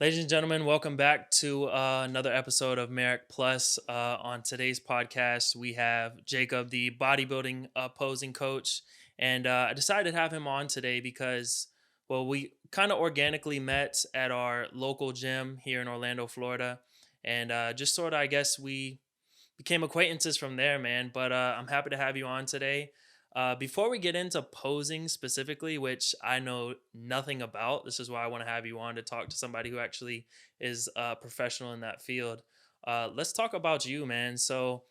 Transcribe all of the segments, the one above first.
Ladies and gentlemen, welcome back to another episode of Merrick Plus. On today's podcast, we have Jacob, the bodybuilding posing coach, and I decided to have him on today because, well, we kind of organically met at our local gym here in Orlando, Florida, and just sort of, I guess, we became acquaintances from there, man. But I'm happy to have you on today. Before we get into posing specifically, which I know nothing about, this is why I want to have you on to talk to somebody who actually is a professional in that field. Let's talk about you, man. So,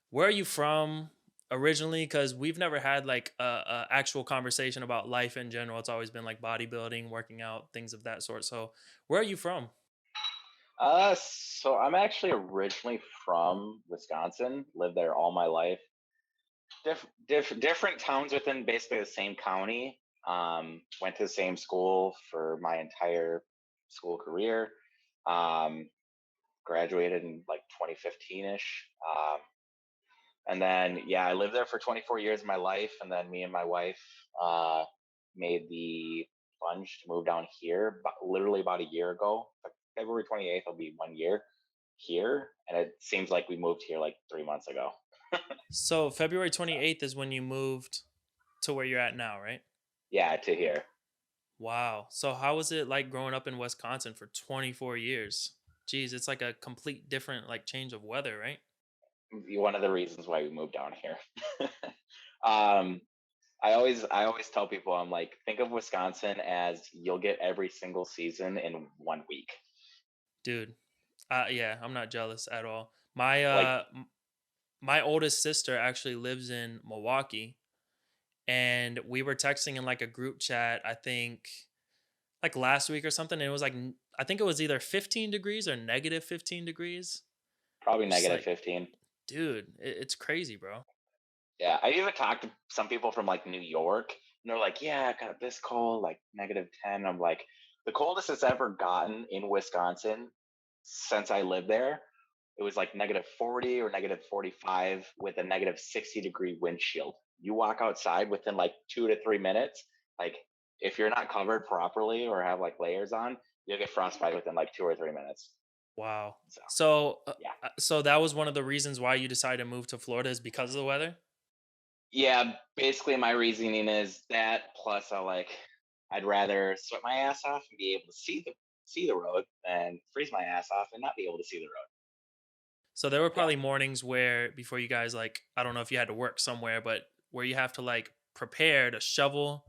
where are you from originally? Because we've never had like a actual conversation about life in general. It's always been like bodybuilding, working out, things of that sort. So, where are you from? So I'm actually originally from Wisconsin, lived there all my life. Different towns within basically the same county. Went to the same school for my entire school career. Um, Graduated in like 2015-ish. And then, yeah, I lived there for 24 years of my life. And then me and my wife made the plunge to move down here, but literally about a year ago. Like February 28th will be 1 year here. And it seems like we moved here like 3 months ago. So, February So, 28th is when you moved to where you're at now, right? yeah, to here. Wow. So how was it like growing up in Wisconsin for 24 years? Geez, it's like a complete different like change of weather, right? One of the reasons why we moved down here. um, I always tell people, I'm like, think of Wisconsin as you'll get every single season in 1 week. Dude. Yeah, I'm not jealous at all. My Like, my oldest sister actually lives in Milwaukee, and we were texting in like a group chat, I think like last week or something, and it was like I think it was either 15 degrees or negative 15 degrees. probably Just negative like, 15. dude, it's crazy, bro. Yeah, I even talked to some people from like New York, and they're like, "Yeah, I got this cold, like -10." I'm like, the coldest it's ever gotten in Wisconsin since I lived there. It was like -40 or -45 with a -60-degree wind chill. You walk outside within like 2 to 3 minutes. Like, if you're not covered properly or have like layers on, you'll get frostbite within like 2 or 3 minutes. Wow. So So, yeah. so that was one of the reasons why you decided to move to Florida is because of the weather? Yeah, basically my reasoning is that plus I'd rather sweat my ass off and be able to see the road than freeze my ass off and not be able to see the road. So there were Yeah. probably mornings where before you guys like I don't know if you had to work somewhere, but where you have to like prepare to shovel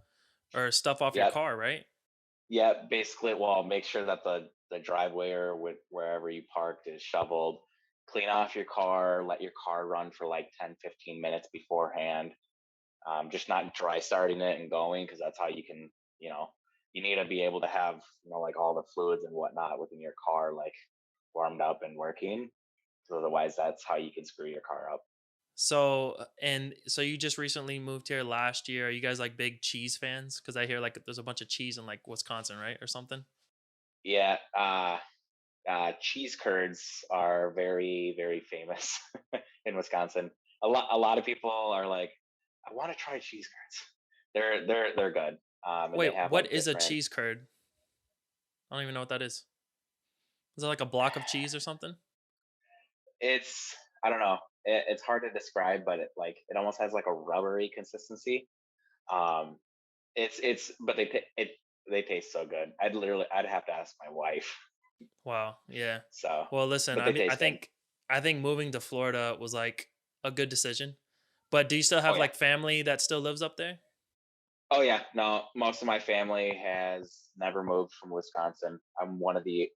or stuff off your Yep. car, right? Yeah, basically, well, make sure that the driveway or wherever you parked is shoveled. Clean off your car, let your car run for like 10, 15 minutes beforehand. Just not dry starting it and going because that's how you can, you know, you need to be able to have, like all the fluids and whatnot within your car, like warmed up and working. So otherwise, that's how you can screw your car up. So and so you just recently moved here last year. Are you guys like big cheese fans? Because I hear like there's a bunch of cheese in like Wisconsin, right, or something. Yeah, cheese curds are very, very famous in Wisconsin. A lot of people are like, I want to try cheese curds. They're good, and they Wait, have what like is a different. cheese curd? I don't even know what that is. Is it like a block of cheese or something? It's I don't know. It's hard to describe, but it almost has like a rubbery consistency. Um, it's but they taste so good. I'd have to ask my wife. Wow. Yeah. So, Well, listen, but I they mean, taste good. I think moving to Florida was like a good decision. But do you still Oh have yeah. like family that still lives up there? Oh yeah, no, most of my family has never moved from Wisconsin. I'm one of the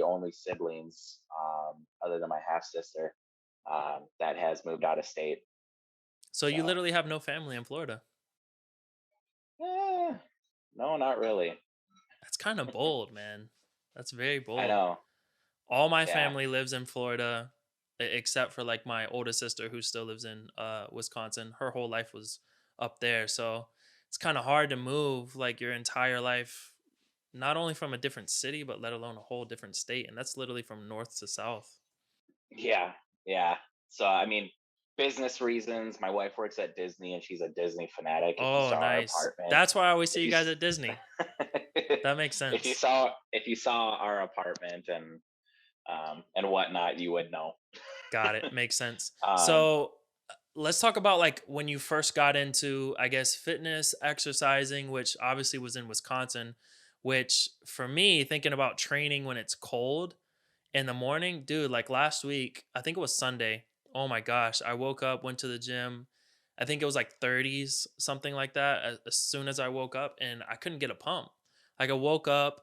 only siblings, other than my half sister, that has moved out of state. So you So, literally have no family in Florida. eh, no, not really. That's kind of bold, man. That's very I bold. know. All my Yeah, family lives in Florida except for like my oldest sister who still lives in Wisconsin. Her whole life was up there. So it's kind of hard to move like your entire life not only from a different city but let alone a whole different state and that's literally from north to south. yeah, yeah. So I mean, business reasons. My wife works at Disney, and she's a Disney fanatic. If you Oh, saw our nice. apartment, That's why I always see if you you guys at Disney. That makes sense. if you saw our apartment and whatnot, you would know. Got it. Makes sense. um, So let's talk about like when you first got into, I guess, fitness, exercising, which obviously was in Wisconsin, which for me, thinking about training when it's cold in the morning, dude, like last week, I think it was Sunday. Oh my gosh. I woke up, went to the gym. I think it was like 30s, something like that, as soon as I woke up, and I couldn't get a pump. Like I woke up,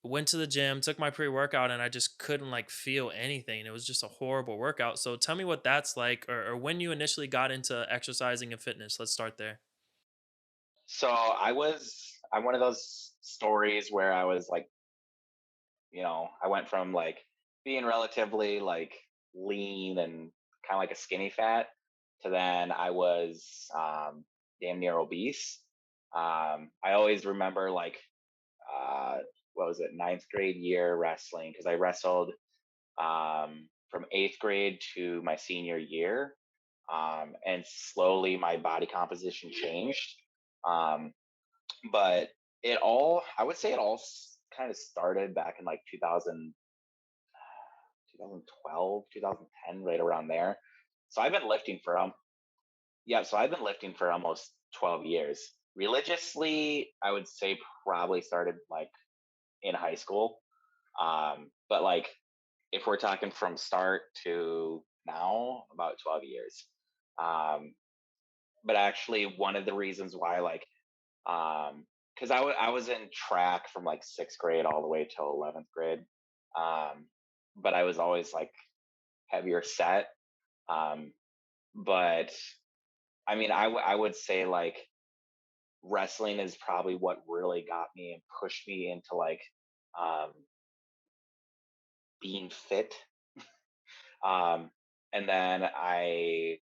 went to the gym, took my pre-workout, and I just couldn't like feel anything. It was just a horrible workout. So tell me what that's like, or when you initially got into exercising and fitness. Let's start there. so I'm one of those stories where I was like, I went from like being relatively like lean and kind of like a skinny fat to then I was damn near obese. I always remember like uh, what was it, ninth grade year wrestling, because I wrestled from eighth grade to my senior year, and slowly my body composition changed. Um, but I would say it all kind of started back in like 2012, 2010, right around there. So I've been lifting for yeah, so I've been lifting for almost 12 years. Religiously, I would say probably started like in high school. But like if we're talking from start to now, about 12 years. Um, but actually one of the reasons why like because I was in track from like sixth grade all the way till 11th grade. Um, but I was always like heavier set. Um, but I mean, I would say like wrestling is probably what really got me and pushed me into like um, being fit. Um, and then I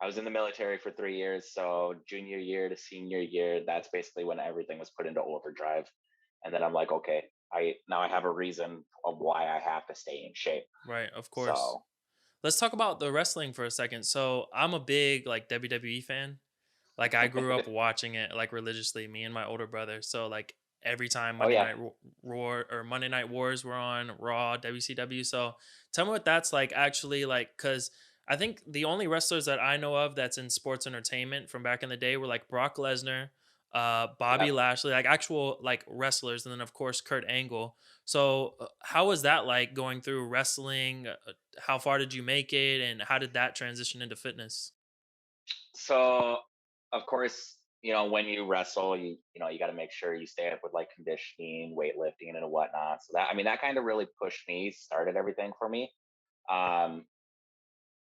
was in the military for 3 years. So junior year to senior year, that's basically when everything was put into overdrive. And then I'm like, okay, I now I have a reason of why I have to stay in shape. Right, of course. So, Let's talk about the wrestling for a second. So I'm a big like WWE fan. Like I grew up watching it like religiously, me and my older brother. So like every time oh yeah. Roar or Monday Night Wars were on Raw, WCW. So tell me what that's like actually like, cuz I think the only wrestlers that I know of that's in sports entertainment from back in the day were like Brock Lesnar, Bobby Yep. Lashley, like actual like wrestlers, and then of course Kurt Angle. So how was that like going through wrestling? How far did you make it, and how did that transition into fitness? So, of course, when you wrestle, you got to make sure you stay up with like conditioning, weightlifting, and whatnot. So that I mean, that kind of really pushed me, started everything for me. Um,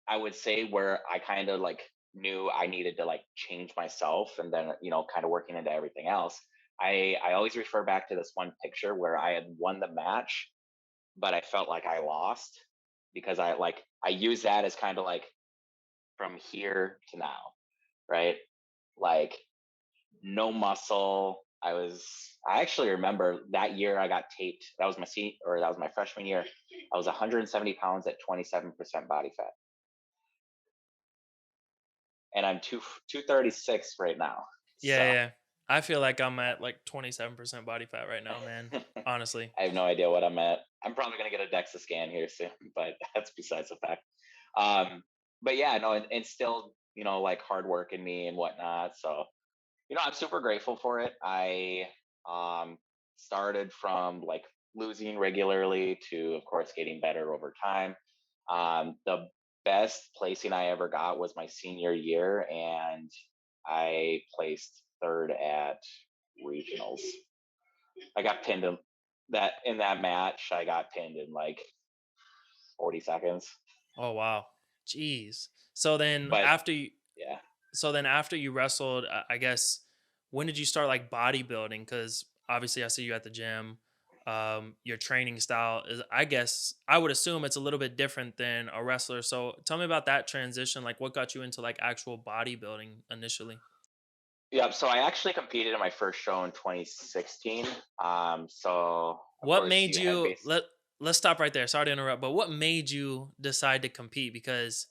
I would say where I kind of like knew I needed to like change myself, and then kind of working into everything else. I always refer back to this one picture where I had won the match, but I felt like I lost because I use that as kind of like from here to now, right? Like no muscle. I actually remember that year I got taped. That was my freshman year. I was 170 pounds at 27% body fat, and I'm 236 right now. Yeah, So yeah. I feel like I'm at like 27% body fat right now, man. Honestly. I have no idea what I'm at. I'm probably gonna get a DEXA scan here soon, but that's besides the fact. Um, but yeah, no, and still, like hard work in me and whatnot. So I'm super grateful for it. I um, started from like losing regularly to, of course, getting better over time. The best placing I ever got was my senior year, and I placed third at regionals. I got pinned in that match. I got pinned in like 40 seconds. Oh wow. Jeez. So then But after you yeah, after you wrestled, I guess when did you start like bodybuilding? Cuz obviously I see you at the gym. Your training style is, I guess I would assume it's a little bit different than a wrestler. So tell me about that transition, like what got you into like actual bodybuilding initially? yeah. So I actually competed in my first show in 2016. So of What course made you had you base. let's stop right there. Sorry to interrupt, but what made you decide to compete? Because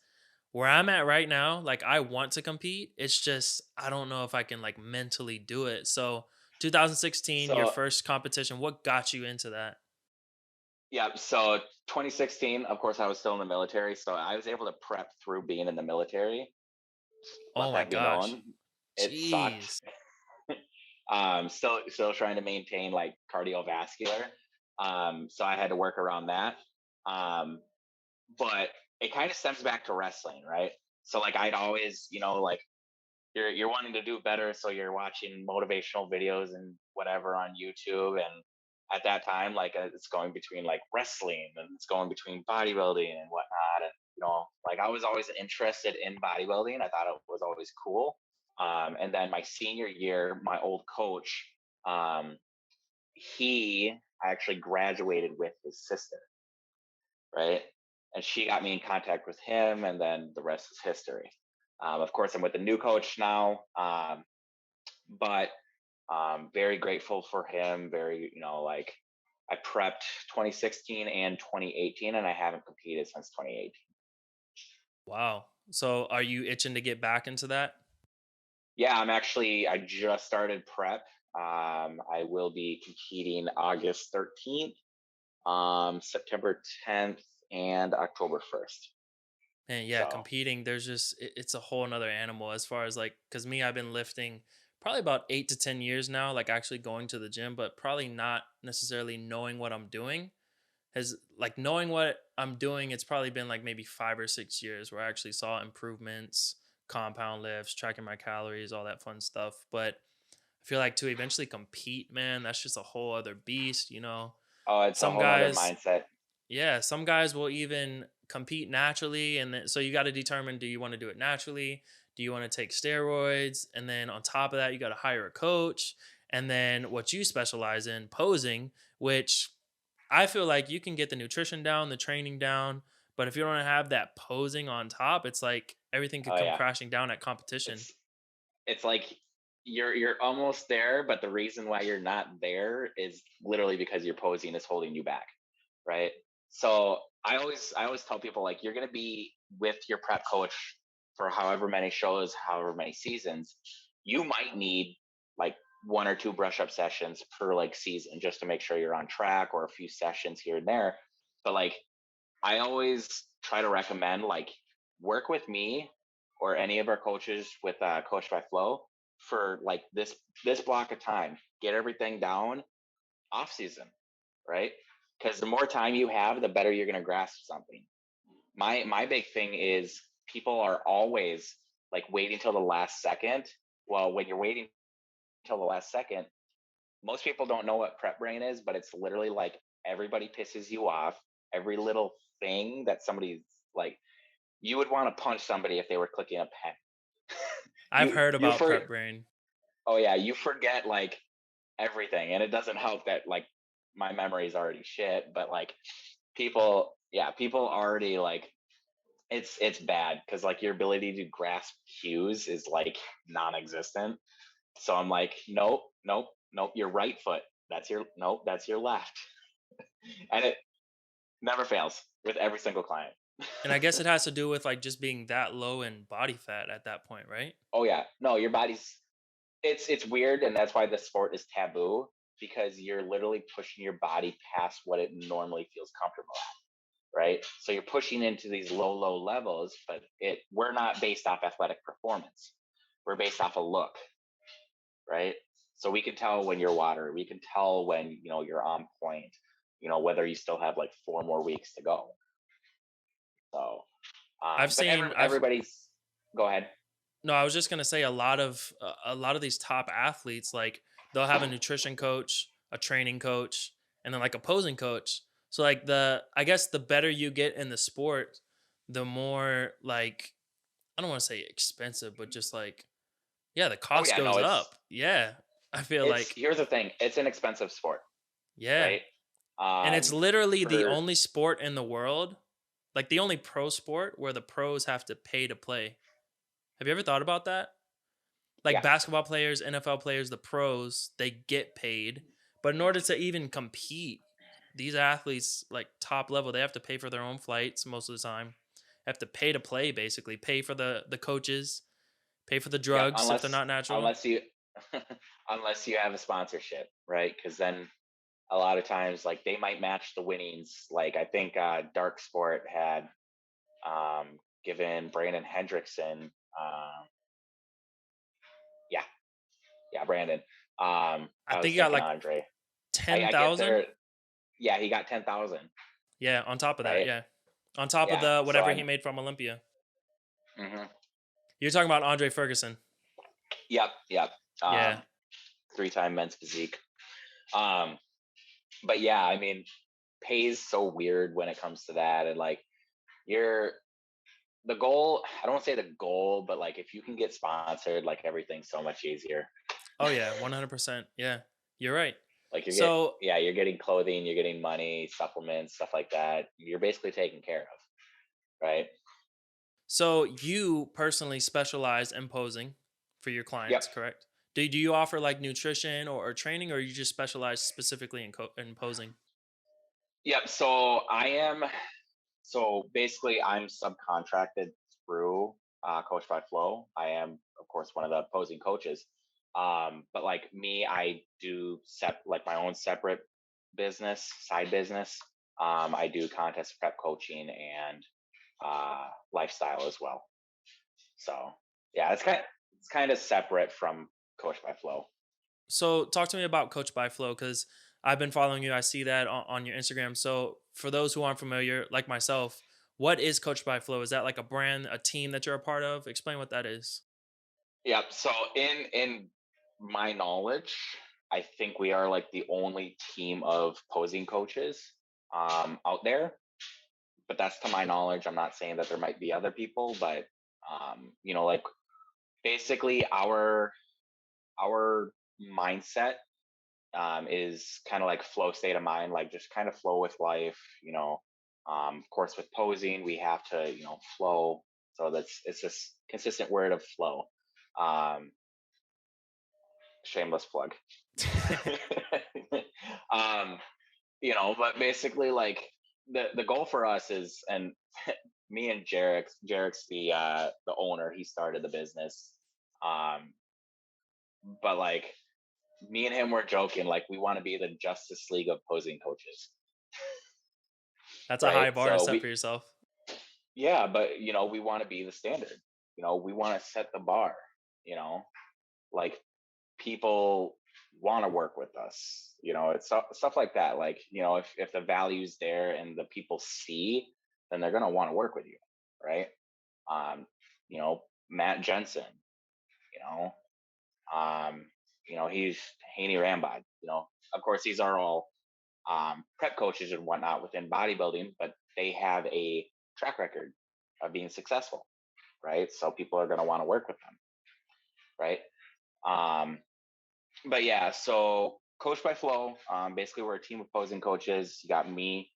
where I'm at right now, like I want to compete. It's just I don't know if I can like mentally do it. So 2016, your So first competition, what got you into that? yeah, so 2016, of course, I was still in the military, so I was able to prep through being in the military. Oh Let my that be gosh. known. It sucked. Jeez. Still trying to maintain like cardiovascular. So I had to work around that. Um, but it kind of stems back to wrestling, right? So like I'd always, like you're wanting to do better, so you're watching motivational videos and whatever on YouTube. And at that time, like it's going between like wrestling and it's going between bodybuilding and whatnot. And like I was always interested in bodybuilding. I thought it was always cool. And then my senior year, my old coach, um, he I actually graduated with his sister, right? And she got me in contact with him, and then the rest is history. Of course, I'm with a new coach now, but very grateful for him. Very, like I prepped 2016 and 2018, and I haven't competed since 2018. Wow. So are you itching to get back into that? Yeah, I just started prep. I will be competing August 13th, September 10th, and October 1st. And yeah, So, competing, there's just it's a whole nother animal as far as like because me, I've been lifting probably about 8 to 10 years now, like actually going to the gym, but probably not necessarily knowing what I'm doing. Has like knowing what I'm doing, it's probably been like maybe 5 or 6 years where I actually saw improvements, compound lifts, tracking my calories, all that fun stuff. But I feel like to eventually compete, man, that's just a whole other beast, you know. oh, it's a Some whole nother guys mindset. yeah, some guys will even compete naturally, and then so you got to determine: do you want to do it naturally? Do you want to take steroids? And then on top of that, you got to hire a coach. And then what you specialize in, posing, which I feel like you can get the nutrition down, the training down, but if you don't have that posing on top, it's like everything could Oh come yeah, crashing down at competition. it's it's like you're almost there, but the reason why you're not there is literally because your posing is holding you back, right? So I always tell people like you're gonna be with your prep coach for however many shows, however many seasons. You might need like one or two brush up sessions per like season just to make sure you're on track, or a few sessions here and there. But like I always try to recommend like work with me or any of our coaches with Coach by Flow for like this block of time. Get everything down off season, right? Because the more time you have, the better you're going to grasp something. My big thing is people are always like waiting till the last second. Well, when you're waiting till the last second, most people don't know what prep brain is, but it's literally like everybody pisses you off. Every little thing that somebody's like, you would want to punch somebody if they were clicking a pen. I've you heard you about for prep brain. Oh yeah, you forget like everything, and it doesn't help that like my memory is already shit. But like people already like it's bad because like your ability to grasp cues is like non-existent. So I'm like, nope, nope, nope. Your right foot. That's your nope. That's your left, and it never fails with every single client. And I guess it has to do with like just being that low in body fat at that point, right? Oh yeah, no, your body's it's weird, and that's why the sport is taboo because you're literally pushing your body past what it normally feels comfortable at, right? So you're pushing into these low levels, but we're not based off athletic performance. We're based off a look, right? So we can tell when you're water. We can tell when you're on point. Whether you still have like 4 more weeks to go. So, I've but seen I've everybody's go ahead. No, I was just gonna say a lot of these top athletes, like they'll have a nutrition coach, a training coach, and then like a posing coach. So like I guess the better you get in the sport, the more like I don't want to say expensive, but just like yeah, the Oh cost yeah, no, goes up. Yeah, I feel it's like here's the thing. It's an expensive sport, yeah, right? and it's Um, literally the for only sport in the world, like the only pro sport where the pros have to pay to play. Have you ever thought about that? Like Yeah, basketball players, NFL players, the pros, they get paid. But in order to even compete, these athletes like top level, they have to pay for their own flights most of the time. have to pay to play, basically pay for the coaches, pay for the Yep, drugs if they're not natural. unless you unless you have a sponsorship, right? Because then a lot of times, like they might match the winnings. Like I think Dark Sport had given Brandon Hendrickson, yeah, yeah, Brandon. I I think was he got thinking like Andre. I get 10,000. there. Yeah, he got 10,000, Yeah, on top of that, right? yeah. On top of Yeah. the So whatever he I'm. made from Olympia. Mhm. You're talking about Andre Ferguson. Yep, yep. Yeah. Um, 3-time men's physique. Um, but yeah, I mean, pay's so weird when it comes to that, and like you're the goal. I don't want to say the goal, but like if you can get sponsored, like everything's so much easier. Oh yeah, 100%. Yeah. You're right. Like So you're getting clothing, you're getting money, supplements, stuff like that. You're basically taken care of, right? so you personally specialize in posing for your Yep. clients, correct? Do you offer like nutrition or training, or you just specialize specifically in in posing? Yep. So basically, I'm subcontracted through Coach by Flow. I am, of course, one of the opposing coaches. But like me, I do like my own separate business, side business. I do contest prep coaching and lifestyle as well. So yeah, it's kind of separate from Coach by Flow. So talk to me about Coach by Flow, because I've been following you. I see that on your Instagram. So for those who aren't familiar, like myself, what is Coach by Flow? Is that like a brand, a team that you're a part of? Explain what that is. Yep. So in my knowledge, I think we are like the only team of posing coaches out there. But that's to my knowledge. I'm not saying that there might be other people, but like basically our mindset is kind of like flow state of mind, like just kind of flow with life. Of course, with posing, we have to flow. So it's this consistent word of flow. Um, Shameless plug. um, but basically, like the goal for us is, and me and Jarek's the owner. He started the business. Um, but like me and him were joking, like we want to be the Justice League of posing coaches, That's a right? high bar to So set for yourself. yeah, but we want to be the standard. We want to set the bar. You know, like people want to work with us. It's stuff like that. Like if the value's there and the people see, then they're gonna want to work with you, right? Um, Matt Jensen, you know, um, he's Haney Rambod. Of course these are all prep coaches and whatnot within bodybuilding, but they have a track record of being successful, right? So people are gonna want to work with them, right? Um, but yeah, so Coach by Flow, basically we're a team of posing coaches. You got me,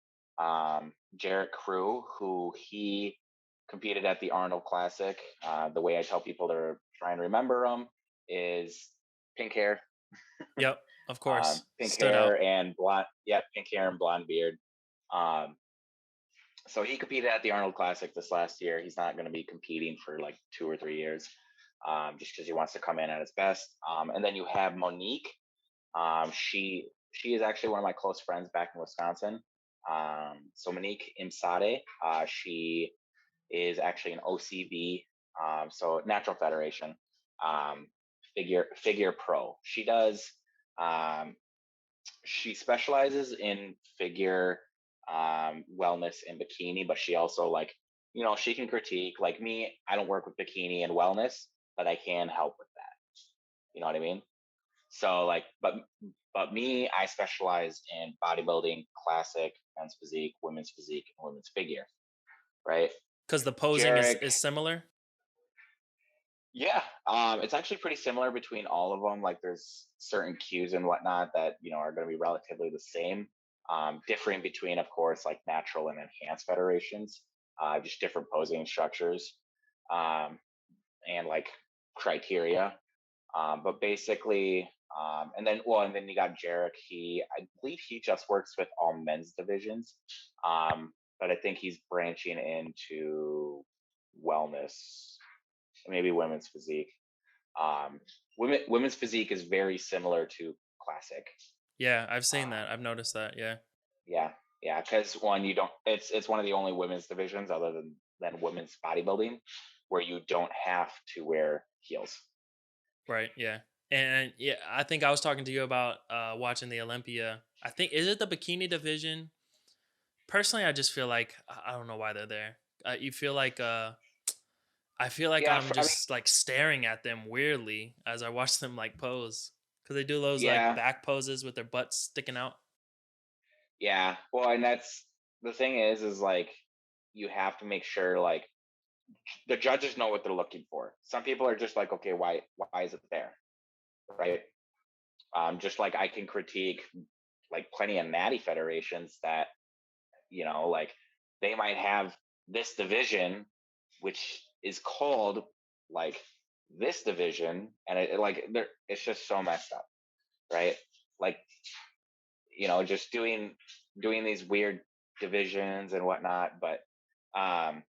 Jarrett Crew, who he competed at the Arnold Classic. The way I tell people to try and remember him is pink hair, Yep, of course. pink Stood out. hair and blonde. Yeah, pink hair and blonde beard. Um, so he competed at the Arnold Classic this last year. He's not going to be competing for like 2 or 3 years, just because he wants to come in at his best. And then you have Monique. She is actually one of my close friends back in Wisconsin. So Monique Imsade, she is actually an OCV, so Natural Federation, um, figure pro. Um, she specializes in figure wellness and bikini, but she also like she can critique. Like me, I don't work with bikini and wellness, but I can help with that. You know what I mean? So like, but me, I specialize in bodybuilding, classic, men's physique, and women's figure, right? Because the posing is Jarek, is similar. yeah, it's actually pretty similar between all of them. Like, there's certain cues and whatnot that are going to be relatively the same, differing between, of course, like natural and enhanced federations, just different posing structures, um, and like criteria. But basically, and then you got Jarek. I believe he just works with all men's divisions. but I think he's branching into wellness, maybe women's physique. Um, women's physique is very similar to classic. Yeah, I've seen that. Um, I've noticed that. Yeah. yeah, yeah, because one, you don't. It's one of the only women's divisions other than women's bodybuilding where you don't have to wear heels. Right. Yeah. And yeah, I think I was talking to you about watching the Olympia. I think is it the bikini division? Personally, I just feel like I don't know why they're there. You feel like I feel like Yeah, I'm I mean, just like staring at them weirdly as I watch them like pose because they do those like yeah, back poses with their butts sticking out. yeah. Well, and that's the thing is like you have to make sure like the judges know what they're looking for. Some people are just like, okay, why is it there, right? Just like I can critique like plenty of natty federations that like they might have this division, which is called like this division, and like it's just so messed up, right? Like just doing these weird divisions and whatnot, but um,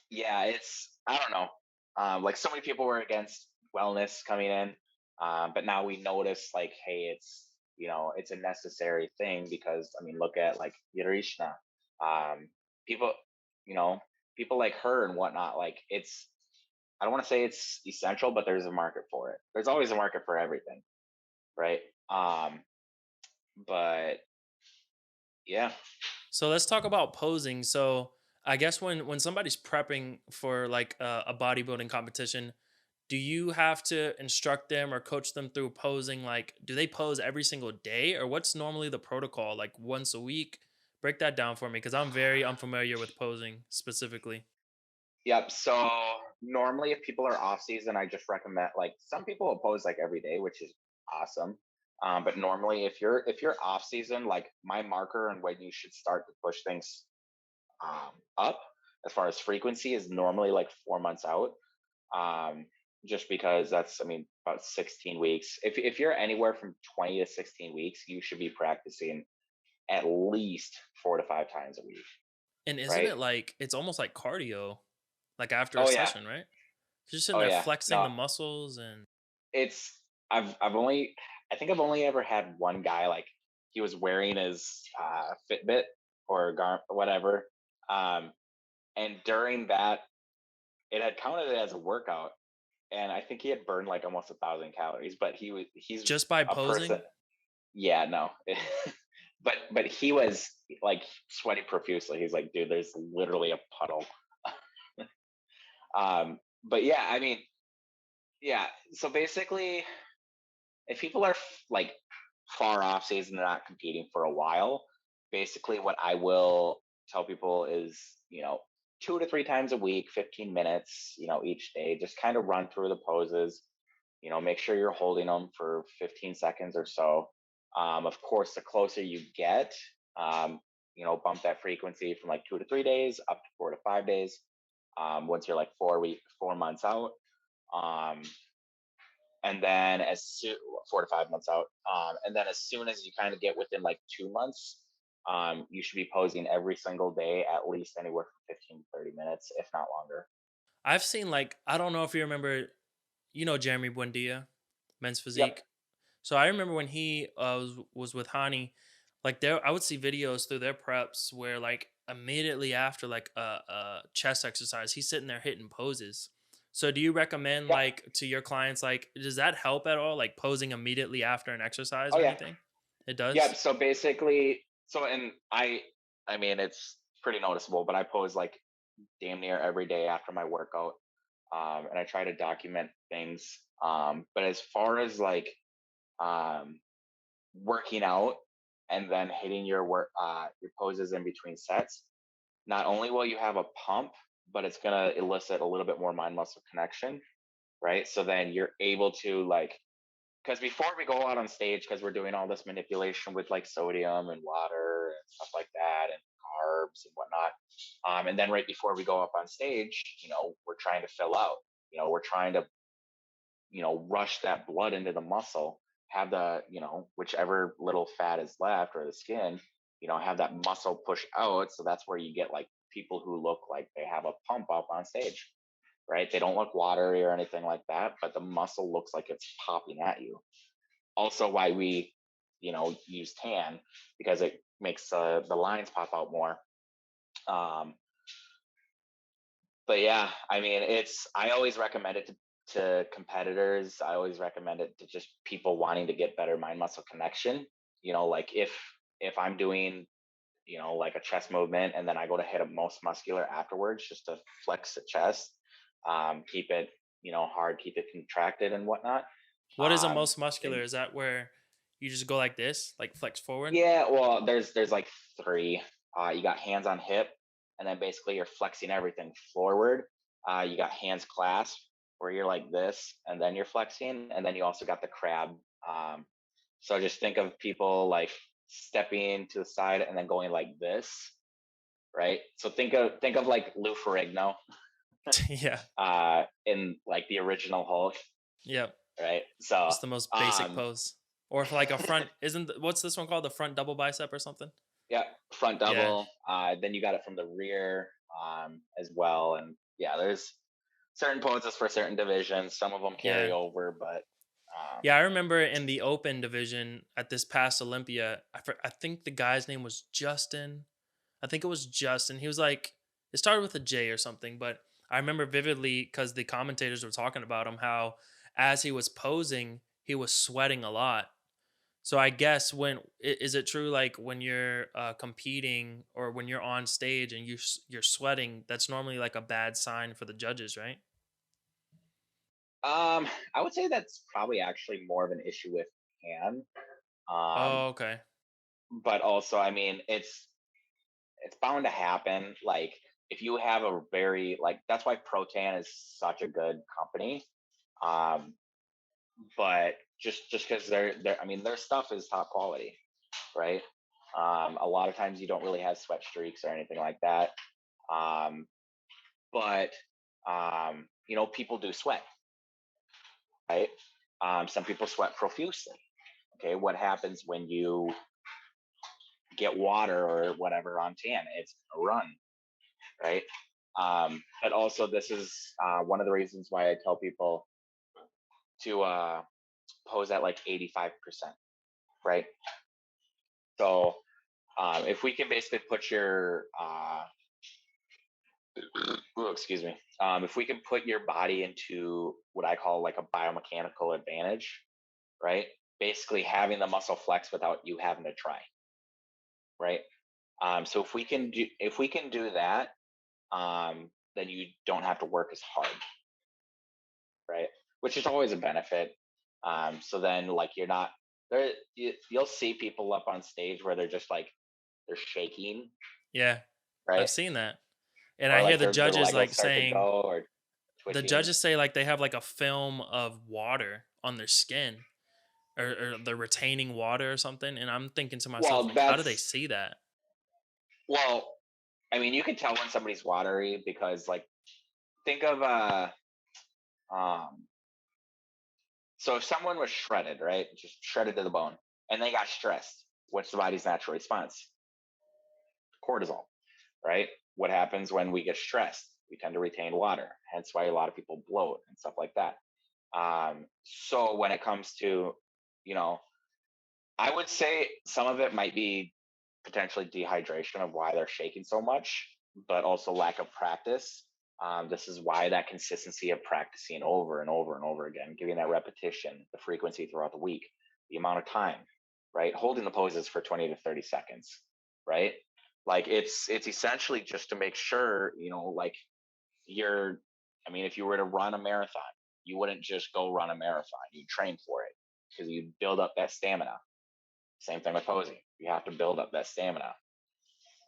yeah, it's I don't know. Like so many people were against wellness coming in, but now we notice like, hey, it's a necessary thing because I mean, look at like Yarishna, people, you know, people like her and whatnot. Like it's I don't want to say it's essential, but there's a market for it. There's always a market for everything, right? But yeah, So let's talk about posing. So I guess when somebody's prepping for like a bodybuilding competition, do you have to instruct them or coach them through posing? Like, do they pose every single day, or what's normally the protocol? Like once a week? Break that down for me because I'm very unfamiliar with posing specifically. yep. So normally, if people are off season, I just recommend like some people will pose like every day, which is awesome. But normally, if you're off season, like my marker and when you should start to push things up as far as frequency is normally like 4 months out. Um, just because that's I mean about 16 weeks. If you're anywhere from 20 to 16 weeks, you should be practicing at least 4 to 5 times a week, And isn't right? it like it's almost like cardio, like after a Oh yeah, session, right? You're just sitting oh there yeah. flexing No, the muscles and it's I've only I think I've only ever had one guy like he was wearing his Fitbit or whatever, um, and during that it had counted it as a workout, and I think he had burned like almost 1,000 calories. But he's just by a person. posing. Yeah, no, but he was like sweating profusely. He's like, dude, there's literally a puddle. But yeah, I mean, yeah. So basically, if people are like far off season, they're not competing for a while. Basically, what I will tell people is, 2 to 3 times a week, 15 minutes, each day, just kind of run through the poses. Make sure you're holding them for 15 seconds or so. Of course, the closer you get, bump that frequency from like 2 to 3 days up to 4 to 5 days. Once you're like 4 months out, um, and then 4 to 5 months out, and then as soon as you kind of get within like 2 months, you should be posing every single day, at least anywhere from 15 to 30 minutes, if not longer. I've seen like I don't know if you remember, Jeremy Buendia, Men's Yep. Physique. So I remember when he was with Hani, like there I would see videos through their preps where like immediately after like a chest exercise, he's sitting there hitting poses. So do you recommend Yep. like to your clients like does that help at all like posing immediately after an exercise Oh or yeah. anything? It Yep. does? So basically, and I mean, it's pretty noticeable, but I pose like damn near every day after my workout, and I try to document things. But as far as like um, working out and then hitting your poses in between sets, not only will you have a pump, but it's gonna elicit a little bit more mind muscle connection, right? So then you're able to like because before we go out on stage, because we're doing all this manipulation with like sodium and water and stuff like that, and carbs and whatnot, and then right before we go up on stage, we're trying to fill out. We're trying to rush that blood into the muscle, have the whichever little fat is left or the skin. have that muscle push out. So that's where you get like people who look like they have a pump up on stage, right? They don't look watery or anything like that, but the muscle looks like it's popping at you. Also, why we, use tan, because it makes the lines pop out more. Um, but yeah, I mean, I always recommend it to competitors. I always recommend it to just people wanting to get better mind muscle connection. Like if I'm doing, like a chest movement and then I go to hit a most muscular afterwards just to flex the chest, keep it, hard, keep it contracted and whatnot. What is a Um, most muscular? then Is that where you just go like this, like flex forward? Yeah, well, there's like three. You got hands on hip, and then basically you're flexing everything forward. You got hands clasped, where you're like this, and then you're flexing, and then you also got the crab. Um, so just think of people like stepping to the side and then going like this, right? So think of like Lou Ferrigno, Yeah. in like the original Hulk, Yep. right? So Just the most basic um, pose. Or for like a front, what's this one called? The front double bicep or something? yeah, front Yeah. double. Then you got it from the rear, as well, and yeah, there's certain poses for certain divisions. Some of them carry Yeah. over, but Yeah, I remember in the open division at this past Olympia, I think the guy's name was Justin. I think it was Justin. He was like, it started with a J or something, but I remember vividly because the commentators were talking about him how as he was posing, he was sweating a lot. So I guess is it true like when you're competing or when you're on stage and you're sweating, that's normally like a bad sign for the judges, right? I would say that's probably actually more of an issue with hand. Oh, Um, okay. but also, I mean, it's bound to happen. Like if you have a very like that's why Protan is such a good company. Um, but just because I mean, their stuff is top quality, right? A lot of times you don't really have sweat streaks or anything like that. Um, but people do sweat, right? Some people sweat profusely. Okay, what happens when you get water or whatever on tan? It's a run, right? But also, this is one of the reasons why I tell people to pose at like 85%, right? So if we can basically put your ooh, excuse me. If we can put your body into what I call like a biomechanical advantage, right? Basically having the muscle flex without you having to try, right? So if we can do that, then you don't have to work as hard, right? Which is always a benefit. So then like you're not there. You'll see people up on stage where they're just like they're shaking, Yeah. right? I've seen that. And Or I hear like the their judges leg will like start to saying go or the twitching. judges say like they have like a film of water on their skin or they're retaining water or something. And I'm thinking to myself, Well, like, how do they that's see that? well, I mean, you can tell when somebody's watery because, like, think of um, so if someone was shredded, right, just shredded to the bone, and they got stressed, what's the body's natural response? Cortisol, right? What happens when we get stressed? We tend to retain water, hence why a lot of people bloat and stuff like that. So when it comes to, you know, I would say some of it might be potentially dehydration of why they're shaking so much, but also lack of practice. This is why that consistency of practicing over and over and over again, giving that repetition, the frequency throughout the week, the amount of time, right? Holding the poses for 20 to 30 seconds, right? Like it's essentially just to make sure, like you're I mean, if you were to run a marathon, you wouldn't just go run a marathon. You train for it because you build up that stamina. Same thing with posing. You have to build up that stamina,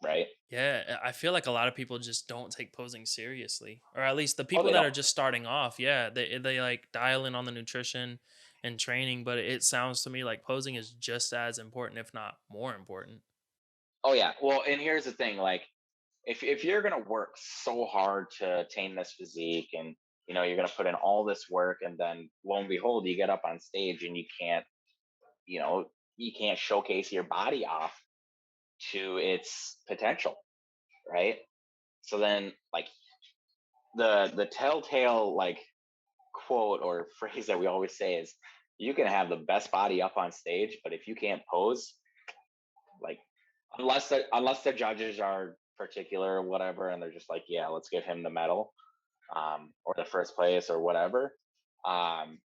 right? Yeah, I feel like a lot of people just don't take posing seriously, or at least the Oh, people they that don't. are just starting off. Yeah, they like dial in on the nutrition and training, but it sounds to me like posing is just as important, if not more important. Oh yeah. Well, and here's the thing: like, if you're gonna work so hard to attain this physique, and you're gonna put in all this work, and then lo and behold, you get up on stage and you can't showcase your body off. to its potential, right? So then, like, the telltale like quote or phrase that we always say is, you can have the best body up on stage, but if you can't pose, like, unless the judges are particular or whatever, and they're just like, yeah, let's give him the medal, or the first place or whatever. Um,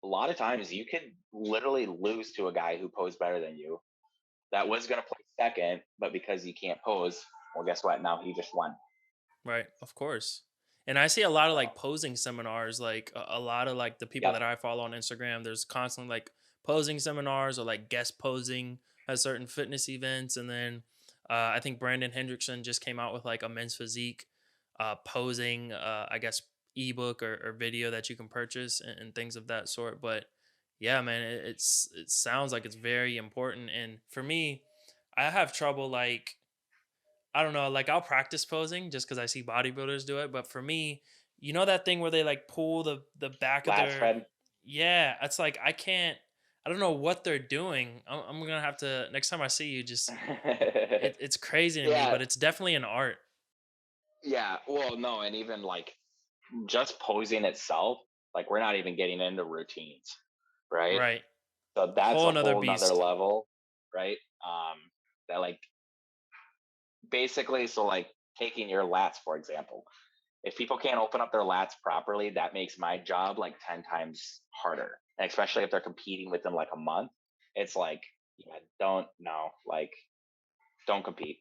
a lot of times you could literally lose to a guy who posed better than you that was going to play second, but because he can't pose, well, guess what? Now he just won. Right, of course. And I see a lot of So, like posing seminars, like a lot of like the people yep. that I follow on Instagram, there's constantly like posing seminars or like guest posing at certain fitness events. And then I think Brandon Hendrickson just came out with like a men's physique posing, I guess, ebook or video that you can purchase and things of that sort. But yeah, man, it sounds like it's very important. And for me, I have trouble like I don't know, like I'll practice posing just because I see bodybuilders do it. But for me, you know that thing where they like pull the back of Lat their spread. yeah, it's like I can't I don't know what they're doing. I'm gonna have to next time I see you just it's crazy to me, Yeah, but it's definitely an art. yeah. Well, no, and even like just posing itself, like, we're not even getting into routines, right? Right. So that's Whole a nother whole nother beast. level, right? That, like, basically, so like taking your lats for example, if people can't open up their lats properly, that makes my job like 10 times harder. And especially if they're competing within like a month, it's like, yeah, don't no, like, don't compete.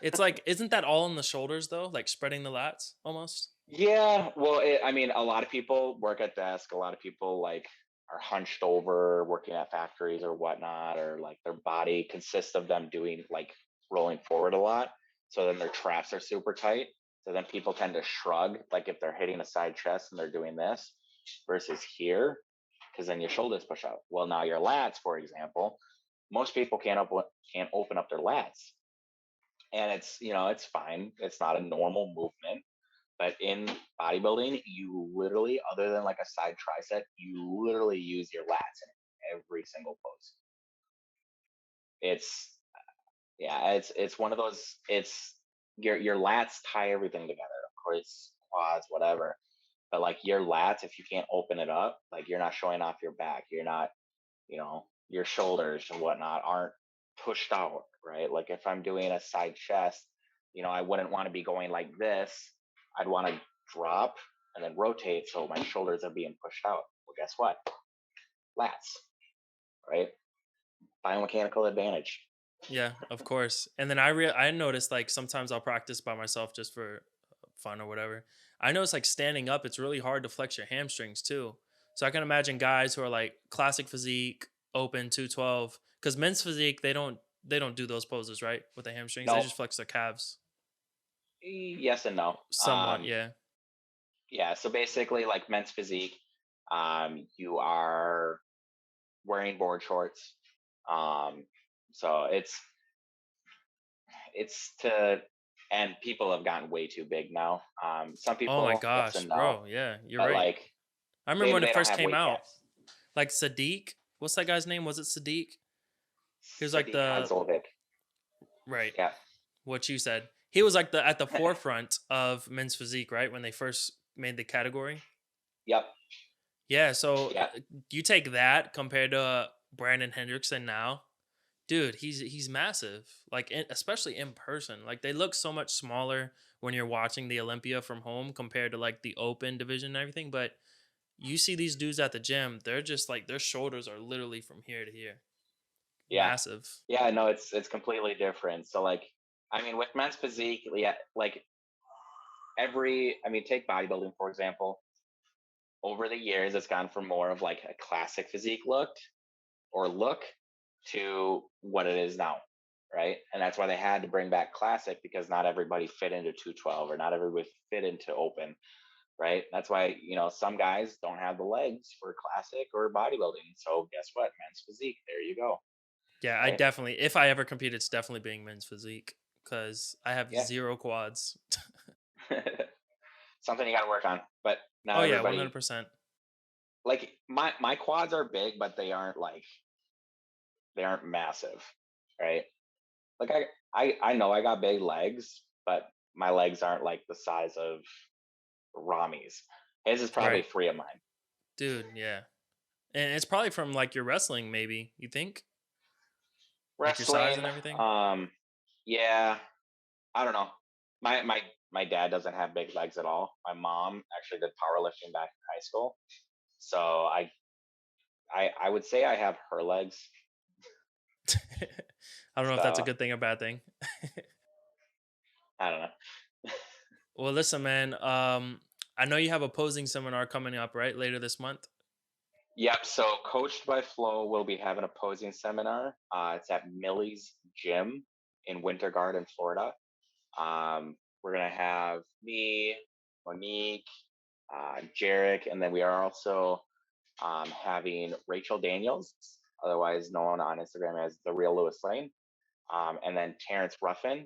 It's like, isn't that all in the shoulders though? Like spreading the lats almost? Yeah, well, I mean, a lot of people work at desk. A lot of people like are hunched over, working at factories or whatnot, or like their body consists of them doing like rolling forward a lot. So then their traps are super tight. So then people tend to shrug, like if they're hitting a side chest and they're doing this versus here, because then your shoulders push out. Well, now your lats, for example, most people can't open up their lats, and it's fine. It's not a normal movement, but in bodybuilding, you literally, other than like a side tricep, you literally use your lats in every single pose. It's yeah, it's one of those. It's your lats tie everything together. Of course, quads, whatever. But like your lats, if you can't open it up, like, you're not showing off your back. You're not, your shoulders and whatnot aren't pushed out, right? Like if I'm doing a side chest, I wouldn't want to be going like this. I'd want to drop and then rotate so my shoulders are being pushed out. Well, guess what? Lats, right? Biomechanical advantage. Yeah, of course. And then I noticed like sometimes I'll practice by myself just for fun or whatever. I notice like standing up, it's really hard to flex your hamstrings too. So I can imagine guys who are like classic physique, open 212, because men's physique they don't do those poses right with the hamstrings. They No, just flex their calves yes and no. somewhat. Yeah. Yeah, so basically, like men's physique, you are wearing board shorts. Um, so it's to and people have gotten way too big now. Some Oh my people, yes gosh, and no, bro. Yeah, you're but right. like I remember they when it they don't first have came weight out. caps. Like Sadiq, what's that guy's name? Was it Sadiq? He was like Sadiq the Hadzovic. right. Yeah. What you said. He was like the at the forefront of men's physique, right? When they first made the category. Yep. Yeah, so Yeah. you take that compared to Brandon Hendrickson now, dude, he's massive. Like especially in person, like they look so much smaller when you're watching the Olympia from home compared to like the open division and everything. But you see these dudes at the gym, they're just like their shoulders are literally from here to here, Yeah. massive. Yeah. No, it's completely different. So like, I mean, with men's physique, yeah, like I mean, take bodybuilding for example. Over the years, it's gone from more of like a classic physique look to what it is now, right? And that's why they had to bring back classic, because not everybody fit into 212 or not everybody fit into open, right? That's why, some guys don't have the legs for classic or bodybuilding. So guess what? Men's physique. There you go. Yeah, I Right? definitely if I ever compete, it's definitely being men's physique because I have Yeah. zero quads. Something you got to work on, but Oh not yeah, one hundred everybody. percent. Like my quads are big, but they aren't massive, right? like I know I got big legs, but my legs aren't like the size of Rami's. His is probably Right. 3 of mine. Dude, yeah. And it's probably from like your wrestling, maybe, you think? Like your size Wrestling, and everything? um, yeah, I don't know. My dad doesn't have big legs at all. My mom actually did powerlifting back in high school, so I would say I have her legs. I don't know if that's a So good thing or bad thing. I don't know. Well, listen, man. I know you have a posing seminar coming up, right? Later this month. Yep. So Coached by Flow will be having a posing seminar. It's at Millie's Gym in Winter Garden, Florida. We're gonna have me, Monique, Jarek, and then we are also having Rachel Daniels, otherwise known on Instagram as the Real Lewis Lane, and then Terrence Ruffin.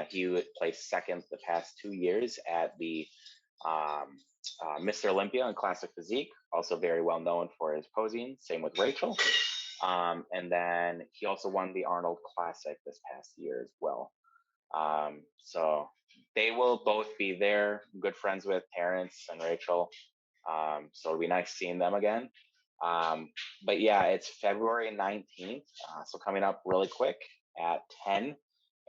He would place second the past 2 years at the um, Mr. Olympia and Classic Physique, also very well known for his posing. Same with Rachel. And then he also won the Arnold Classic this past year as well. So they will both be there. Good friends with Terrence and Rachel. So it'll be nice seeing them again. Um, but yeah, it's February 19th. So coming up really quick at 10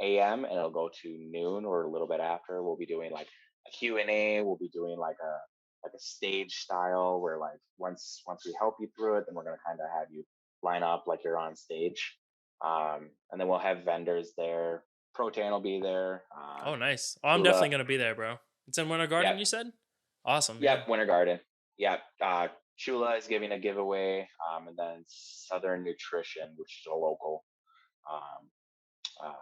a.m. and it'll go to noon or a little bit after. We'll be doing like a Q&A. We'll be doing like a stage style where like once we help you through it, then we're gonna kind of have you line up like you're on stage. And then we'll have vendors there. Protein will be there. Oh, nice. Oh, I'm definitely Chula. gonna be there, bro. It's in Winter Garden, Yep. you said? Awesome, yeah. Yep. Winter Garden. Yep. Chula is giving a giveaway. And then Southern Nutrition, which is a local um, uh,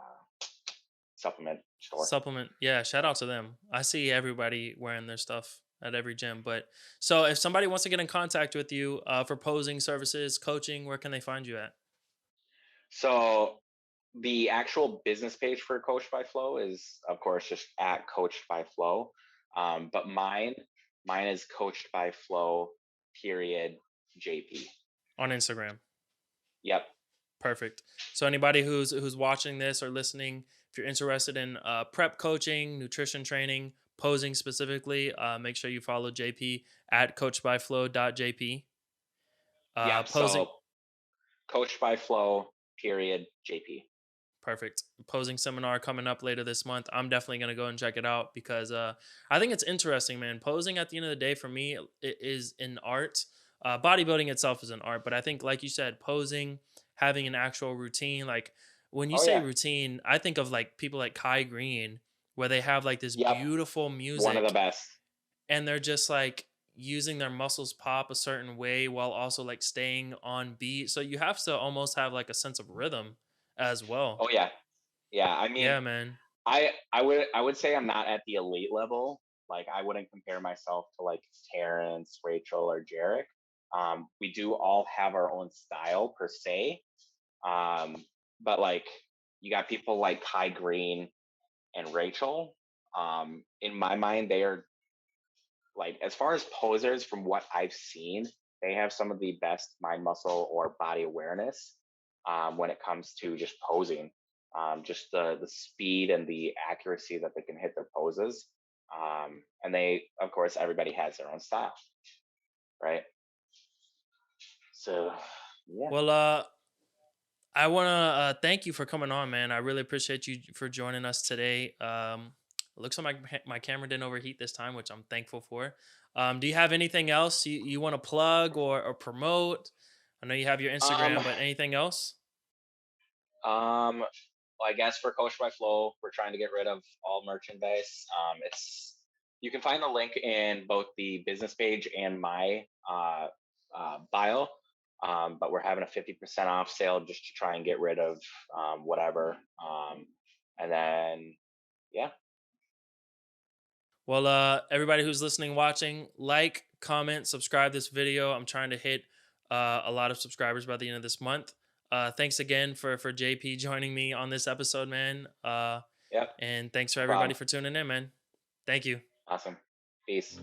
supplement store. Supplement. Yeah, shout out to them. I see everybody wearing their stuff at every gym. But so if somebody wants to get in contact with you for posing services, coaching, where can they find you at? So the actual business page for Coach by Flow is, of course, just at Coached by Flow. But mine is Coached by Flow. Period. JP. On Instagram. Yep. Perfect. So anybody who's watching this or listening, if you're interested in prep coaching, nutrition training, posing specifically, make sure you follow JP at coachbyflow.jp. Yep. Posing. So Coached by Flow. Period. JP. Perfect. Posing seminar coming up later this month. I'm definitely going to go and check it out because I think it's interesting, man. Posing at the end of the day for me it is an art. Bodybuilding itself is an art, but I think, like you said, posing, having an actual routine. Like when you Oh say yeah. routine, I think of like people like Kai Green, where they have like this Yep. beautiful One of the music best. and they're just like using their muscles pop a certain way while also like staying on beat. So you have to almost have like a sense of rhythm as well. Oh yeah. Yeah. I mean, Yeah, man. I would say I'm not at the elite level. Like I wouldn't compare myself to like Terrence, Rachel, or Jarek. We do all have our own style per se. Um, but like you got people like Kai Green and Rachel. In my mind, they are like as far as posers from what I've seen, they have some of the best mind muscle or body awareness when it comes to just posing. Just the speed and the accuracy that they can hit their poses. And they, of course, everybody has their own style, right? So, yeah, Well, I want to thank you for coming on, man. I really appreciate you for joining us today. It looks like my camera didn't overheat this time, which I'm thankful for. Do you have anything else you want to plug or promote? I know you have your um, Instagram, but anything else? well, I guess for Coach by Flow, we're trying to get rid of all merchandise. It's you can find the link in both the business page and my bio. But we're having a 50% off sale just to try and get rid of whatever. And then, yeah, Well, everybody who's listening, watching, like, comment, subscribe this video. I'm trying to hit a lot of subscribers by the end of this month. Thanks again for JP joining me on this episode, man. yep, And thanks for no everybody problem. for tuning in, man. Thank you. Awesome. Peace.